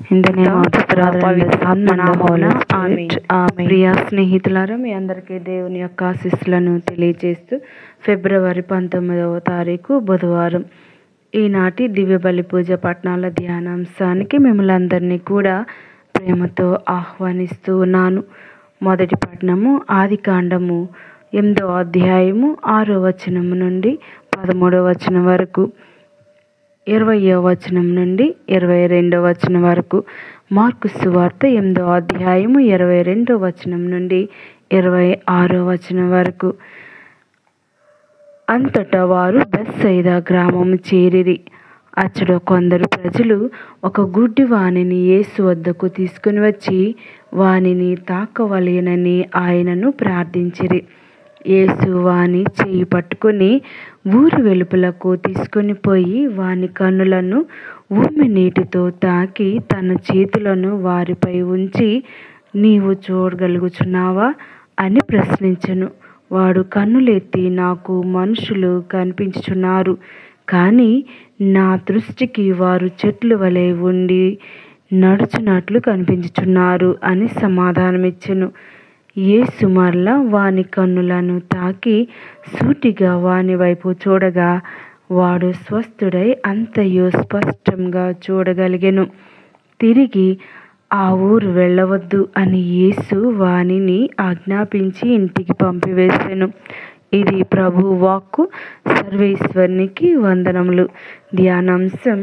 In the name of the Father and the Son and the Holy Spirit. Amen. ప్రియ స్నేహితులారా, మీ అందరికీ దేవుని యొక్క ఆశీస్సులను తెలియజేస్తూ ఫిబ్రవరి 19వ తారీఖు బుధవారం ఈనాటి దివ్య బలి పూజ పట్టణాల ధ్యానాంశానికి మిమ్మల్ని అందరినీ కూడా ప్రేమతో ఆహ్వానిస్తూ ఉన్నాను. మొదటి పట్టణము ఆదికాండము 8వ అధ్యాయము 6వ వచనము నుండి 13వ వచనం వరకు, 20వ వచనం నుండి 22వ వచనం వరకు, మార్కు సువార్త 8వ అధ్యాయము 22వ వచనం నుండి 26వ వచనం వరకు. అంతటా వారు బెత్సయిదా గ్రామము చేరిరి. అచ్చట కొందరు ప్రజలు ఒక గుడ్డి వానిని యేసు వద్దకు తీసుకుని వచ్చి వానిని తాకవలెనని ఆయనను ప్రార్థించిరి. యేసు వాని చేయి పట్టుకుని ఊరి వెలుపలకు తీసుకొని పోయి వాని కన్నులను ఉమ్మి నీటితో తాకి తన చేతులను వారిపై ఉంచి, నీవు చూడగలుగుచున్నావా అని ప్రశ్నించెను. వాడు కన్నులెత్తి, నాకు మనుషులు కనిపించుచున్నారు, కానీ నా దృష్టికి వారు చెట్లు వలె ఉండి నడుచున్నట్లు కనిపించుచున్నారు అని సమాధానమిచ్చెను. యేసు మరల వాని కన్నులను తాకి సూటిగా వాని వైపు చూడగా వాడు స్వస్థుడై అంతయు స్పష్టంగా చూడగలిగెను. తిరిగి ఆ ఊరు వెళ్ళవద్దు అని యేసు వానిని ఆజ్ఞాపించి ఇంటికి పంపివేసెను. ఇది ప్రభు వాక్కు. సర్వేశ్వరునికి వందనములు. ధ్యానాంశం.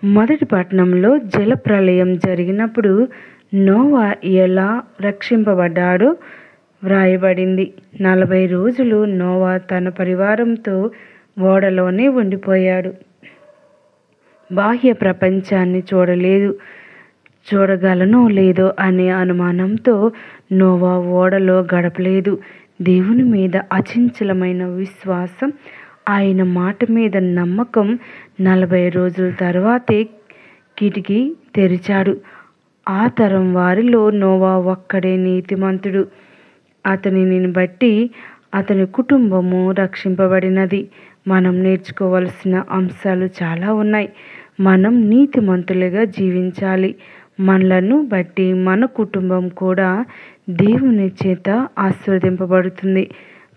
మొదటి పట్టణంలో జలప్రళయం జరిగినప్పుడు నోవా ఎలా రక్షింపబడ్డాడో వ్రాయబడింది. 40 రోజులు నోవా తన పరివారంతో ఓడలోనే ఉండిపోయాడు. బాహ్య ప్రపంచాన్ని చూడగలనో లేదో అనే అనుమానంతో నోవా ఓడలో గడపలేదు. దేవుని మీద అచంచలమైన విశ్వాసం, ఆయన మాట మీద నమ్మకం 40 రోజుల తర్వాతే కిటికీ తెరిచాడు. ఆ తరం వారిలో నోవా ఒక్కడే నీతిమంతుడు. అతనిని బట్టి అతని కుటుంబము రక్షింపబడినది. మనం నేర్చుకోవలసిన అంశాలు చాలా ఉన్నాయి. మనం నీతిమంతులుగా జీవించాలి. మనలను బట్టి మన కుటుంబం కూడా దేవుని చేత ఆశీర్వదింపబడుతుంది.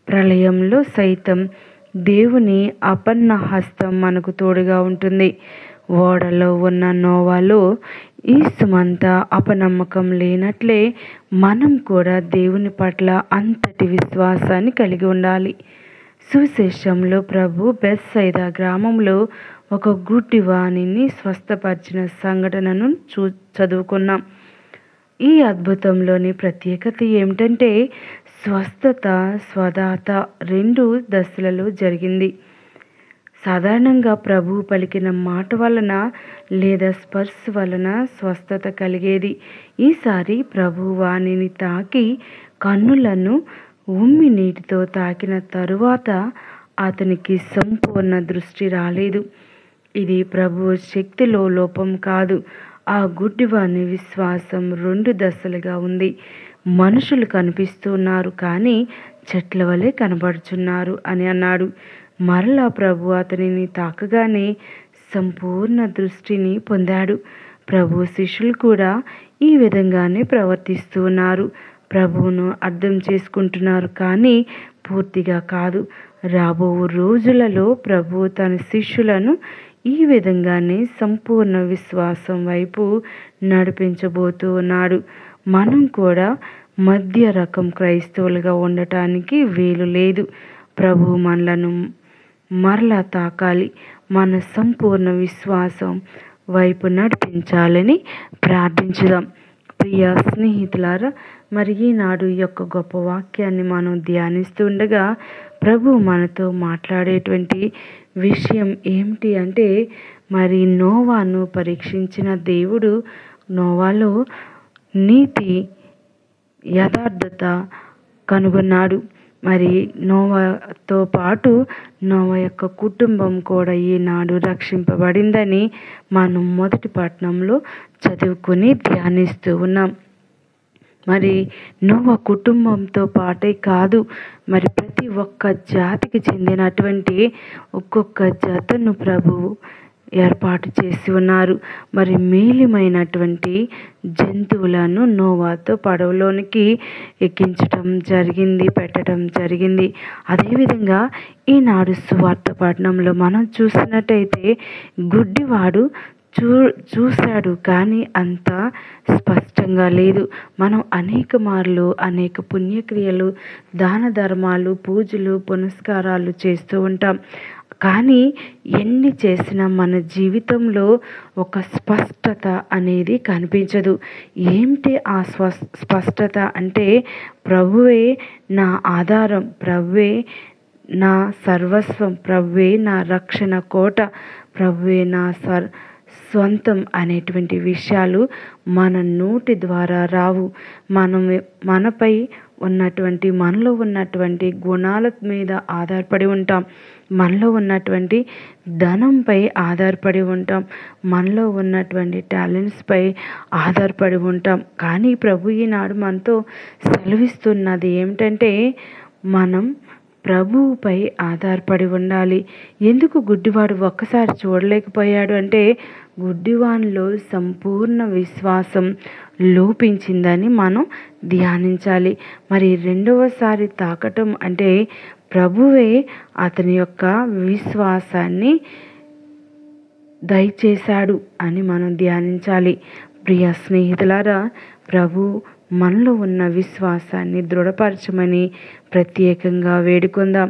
ప్రళయంలో సైతం దేవుని అపన్న హస్తం మనకు తోడుగా ఉంటుంది. ఓడలో ఉన్న నోవాలో ఈ సుమంతా అపనమ్మకం లేనట్లే మనం కూడా దేవుని పట్ల అంతటి విశ్వాసాన్ని కలిగి ఉండాలి. సువిశేషంలో ప్రభు బెత్సయిదా గ్రామంలో ఒక గుడ్డి వానిని స్వస్థపరిచిన సంఘటనను చదువుకున్నాం. ఈ అద్భుతంలోని ప్రత్యేకత ఏమిటంటే స్వస్థత స్వదాత 2 దశలలో జరిగింది. సాధారణంగా ప్రభు పలికిన మాట వలన లేదా స్పర్శ వలన స్వస్థత కలిగేది. ఈసారి ప్రభు వానిని తాకి కన్నులను ఉమ్మి నీటితో తాకిన తరువాత అతనికి సంపూర్ణ దృష్టి రాలేదు. ఇది ప్రభు శక్తిలో లోపం కాదు. ఆ గుడ్డివాని విశ్వాసం 2 దశలుగా ఉంది. మనుషులు కనిపిస్తున్నారు, కానీ చెట్ల వలె కనబడుచున్నారు అని అన్నాడు. మరలా ప్రభు అతనిని తాకగానే సంపూర్ణ దృష్టిని పొందాడు. ప్రభు శిష్యులు కూడా ఈ విధంగానే ప్రవర్తిస్తూ ఉన్నారు. ప్రభువును అర్థం చేసుకుంటున్నారు, కానీ పూర్తిగా కాదు. రాబో రోజులలో ప్రభు తన శిష్యులను ఈ విధంగానే సంపూర్ణ విశ్వాసం వైపు నడిపించబోతూ ఉన్నాడు. మనం కూడా మధ్య రకం క్రైస్తవులుగా ఉండటానికి వీలు లేదు. ప్రభు మనలను మరలా తాకాలి. మన సంపూర్ణ విశ్వాసం వైపు నడిపించాలని ప్రార్థించుదాం. ప్రియ స్నేహితులారా, మరి ఈనాడు యొక్క గొప్ప వాక్యాన్ని మనం ధ్యానిస్తుండగా ప్రభు మనతో మాట్లాడేటువంటి విషయం ఏమిటి అంటే, మరి నోవాను పరీక్షించిన దేవుడు నోవాలో నీతి యథార్థత కనుగొన్నాడు. మరి నోవాతో పాటు నోవా యొక్క కుటుంబం కూడా ఈనాడు రక్షింపబడిందని మనం మొదటి పట్టణంలో చదువుకుని ధ్యానిస్తూ ఉన్నాం. మరి నోవా కుటుంబంతో పాటే కాదు, మరి ప్రతి ఒక్క జాతికి చెందినటువంటి ఒక్కొక్క జతను ప్రభువు ఏర్పాటు చేసి ఉన్నారు. మరి మేలిమైనటువంటి జంతువులను నోవాతో పడవలోనికి ఎక్కించటం జరిగింది, పెట్టడం జరిగింది. అదేవిధంగా ఈనాడు సువార్త పట్టణంలో మనం చూసినట్టయితే గుడ్డివాడు చూశాడు కానీ అంత స్పష్టంగా లేదు. మనం అనేక మార్లు అనేక పుణ్యక్రియలు, దాన ధర్మాలు, పూజలు, పునస్కారాలు చేస్తూ ఉంటాం. కానీ ఎన్ని చేసినా మన జీవితంలో ఒక స్పష్టత అనేది కనిపించదు. ఏమిటి ఆ స్పష్టత అంటే, ప్రభువే నా ఆధారం, ప్రభువే నా సర్వస్వం, ప్రభువే నా రక్షణ కోట, ప్రభువే నా స్వంతం అనేటువంటి విషయాలు మన నోటి ద్వారా రావు. మనపై ఉన్నటువంటి, మనలో ఉన్నటువంటి గుణాల మీద ఆధారపడి ఉంటాం, మనలో ఉన్నటువంటి ధనంపై ఆధారపడి ఉంటాం, మనలో ఉన్నటువంటి టాలెంట్స్పై ఆధారపడి ఉంటాం. కానీ ప్రభు ఈనాడు మనతో సెలవిస్తున్నది ఏమిటంటే, మనం ప్రభువుపై ఆధారపడి ఉండాలి. ఎందుకు గుడ్డివాడు ఒక్కసారి చూడలేకపోయాడు అంటే, గుడ్డివానిలో సంపూర్ణ విశ్వాసం లోపించిందని మనం ధ్యానించాలి. మరి రెండవసారి తాకటం అంటే ప్రభువే అతని యొక్క విశ్వాసాన్ని దయచేశాడు అని మనం ధ్యానించాలి. ప్రియ స్నేహితులారా, ప్రభు మనలో ఉన్న విశ్వాసాన్ని దృఢపరచమని ప్రత్యేకంగా వేడుకుందాం.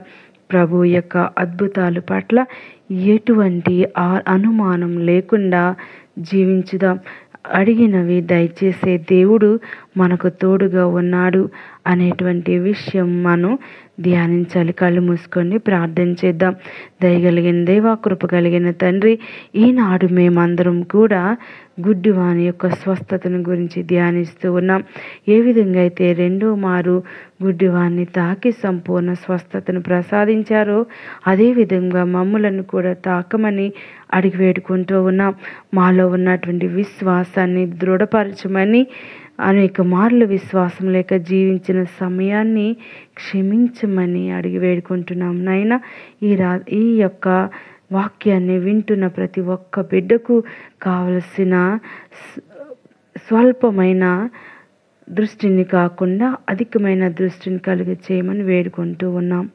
ప్రభు యొక్క అద్భుతాల పట్ల ఎటువంటి అనుమానం లేకుండా జీవించుదాం. అడిగినవి దయచేసే దేవుడు మనకు తోడుగా ఉన్నాడు అనేటువంటి విషయం మనం ధ్యానించాలి. కళ్ళు మూసుకొని ప్రార్థన చేద్దాం. దయగలిగిన దేవా, కృప కలిగిన తండ్రి, ఈనాడు మేమందరం కూడా గుడ్డివాని యొక్క స్వస్థతను గురించి ధ్యానిస్తూ ఉన్నాం. ఏ విధంగా అయితే రెండో మారు గుడ్డివాన్ని తాకి సంపూర్ణ స్వస్థతను ప్రసాదించారో, అదేవిధంగా మమ్ములను కూడా తాకమని అడిగి వేడుకుంటూ ఉన్నాం. మాలో ఉన్నటువంటి విశ్వాసాన్ని దృఢపరచమని, అనేక మార్లు విశ్వాసం లేక జీవించిన సమయాన్ని క్షమించమని అడిగి వేడుకుంటున్నాం. నాయన, ఈ యొక్క వాక్యాన్ని వింటున్న ప్రతి ఒక్క బిడ్డకు కావలసిన స్వల్పమైన దృష్టిని కాకుండా అధికమైన దృష్టిని కలిగ చేయమని వేడుకుంటూ ఉన్నాం.